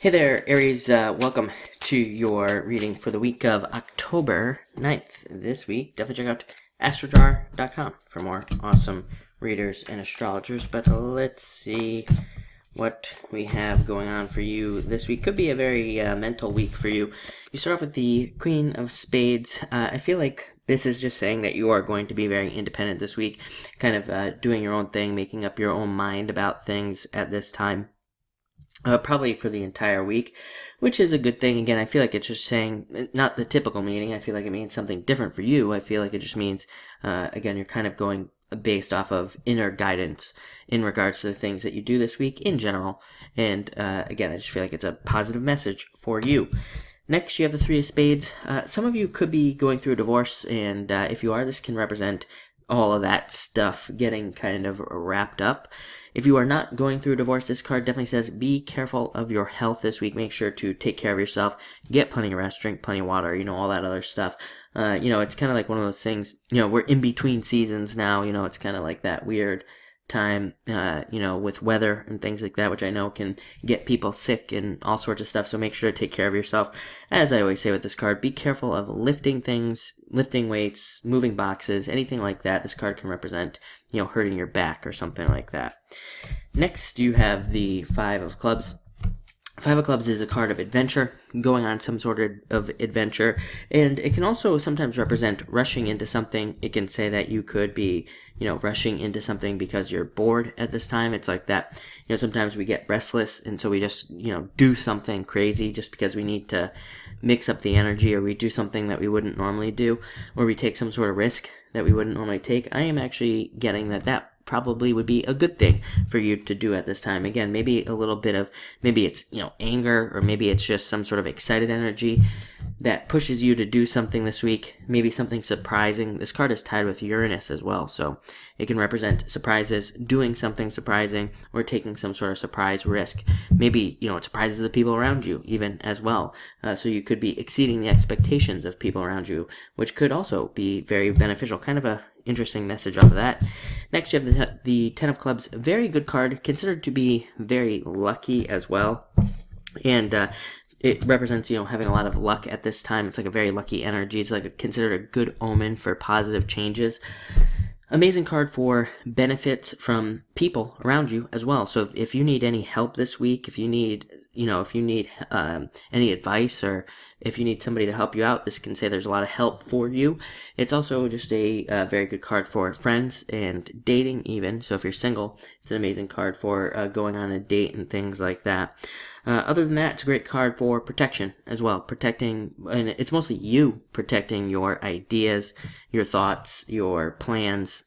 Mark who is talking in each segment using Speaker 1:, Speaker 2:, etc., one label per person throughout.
Speaker 1: Hey there, Aries. Welcome to your reading for the week of October 9th. This week, definitely check out astrojar.com for more awesome readers and astrologers. But let's see what we have going on for you this week. Could be a very mental week for you. You start off with the Queen of Spades. I feel like this is just saying that you are going to be very independent this week, kind of doing your own thing, making up your own mind about things at this time. Probably for the entire week, which is a good thing. Again, I feel like it's just saying, not the typical meaning. I feel like it means something different for you. I feel like it just means, again, you're kind of going based off of inner guidance in regards to the things that you do this week in general. And again, I just feel like it's a positive message for you. Next, you have the Three of Spades. Some of you could be going through a divorce, and if you are, this can represent all of that stuff getting kind of wrapped up. If you are not going through a divorce, this card definitely says be careful of your health this week. Make sure to take care of yourself, get plenty of rest, drink plenty of water, all that other stuff. It's kind of like one of those things, we're in between seasons now, it's kind of like that weird time, with weather and things like that, which I know can get people sick and all sorts of stuff. So make sure to take care of yourself. As I always say with this card, be careful of lifting things, lifting weights, moving boxes, anything like that. This card can represent, hurting your back or something like that. Next, you have the Five of Clubs. Five of Clubs is a card of adventure, going on some sort of adventure, and it can also sometimes represent rushing into something. It can say that you could be, rushing into something because you're bored at this time. It's like that, sometimes we get restless, and so we just, do something crazy just because we need to mix up the energy, or we do something that we wouldn't normally do, or we take some sort of risk that we wouldn't normally take. I am actually getting that probably would be a good thing for you to do at this time. Again, maybe a little bit of, maybe it's, anger, or maybe it's just some sort of excited energy that pushes you to do something this week, maybe something surprising. This card is tied with Uranus as well, so it can represent surprises, doing something surprising, or taking some sort of surprise risk. Maybe, it surprises the people around you even as well. So you could be exceeding the expectations of people around you, which could also be very beneficial. Kind of a interesting message off of that. Next, you have the Ten of Clubs. Very good card, considered to be very lucky as well. And it represents, having a lot of luck at this time. It's like a very lucky energy. It's like considered a good omen for positive changes. Amazing card for benefits from people around you as well. So if you need any help this week, if you need, any advice, or if you need somebody to help you out, this can say there's a lot of help for you. It's also just a very good card for friends and dating even. So if you're single, it's an amazing card for going on a date and things like that. Other than that, it's a great card for protection as well. Protecting, and it's mostly you protecting your ideas, your thoughts, your plans,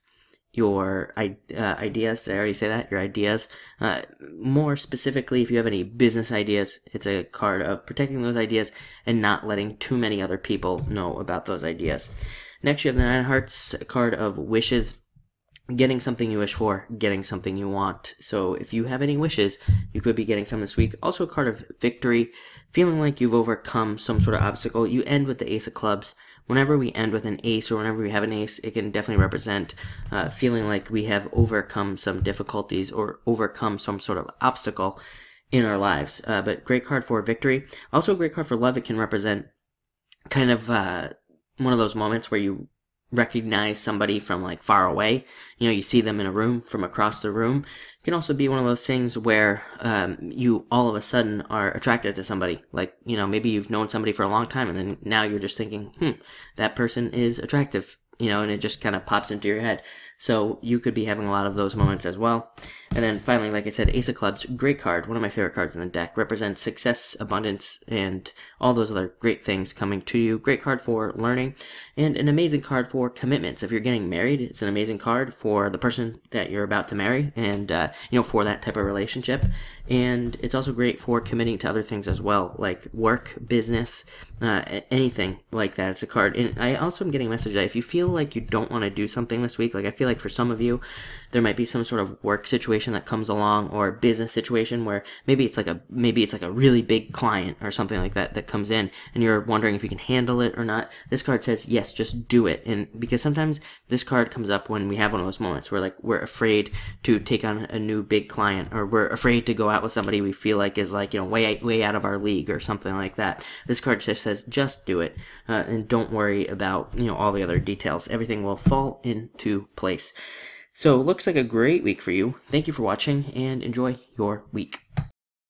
Speaker 1: your ideas. Did I already say that? Your ideas. More specifically, if you have any business ideas, it's a card of protecting those ideas and not letting too many other people know about those ideas. Next, you have the Nine of Hearts, a card of wishes. Getting something you wish for, getting something you want. So if you have any wishes, you could be getting some this week. Also a card of victory, feeling like you've overcome some sort of obstacle. You end with the Ace of Clubs. Whenever we end with an ace, or whenever we have an ace, it can definitely represent feeling like we have overcome some difficulties or overcome some sort of obstacle in our lives. But great card for victory. Also a great card for love. It can represent kind of one of those moments where you recognize somebody from like far away. You see them in a room from across the room. It can also be one of those things where you all of a sudden are attracted to somebody. Like, maybe you've known somebody for a long time, and then now you're just thinking, that person is attractive, and it just kind of pops into your head. So you could be having a lot of those moments as well. And then finally, like I said, Ace of Clubs, great card, one of my favorite cards in the deck, represents success, abundance, and all those other great things coming to you. Great card for learning, and an amazing card for commitments. If you're getting married, it's an amazing card for the person that you're about to marry, and for that type of relationship. And it's also great for committing to other things as well, like work, business, anything like that. It's a card. And I also am getting a message that if you feel like you don't want to do something this week, like I feel like for some of you, there might be some sort of work situation that comes along, or business situation where maybe it's like a really big client or something like that that comes in, and you're wondering if you can handle it or not. This card says yes, just do it. And because sometimes this card comes up when we have one of those moments where like we're afraid to take on a new big client, or we're afraid to go out with somebody we feel like is like, you know, way out of our league or something like that. This card just says just do it, and don't worry about, you know, all the other details. Everything will fall into place. So it looks like a great week for you. Thank you for watching, and enjoy your week.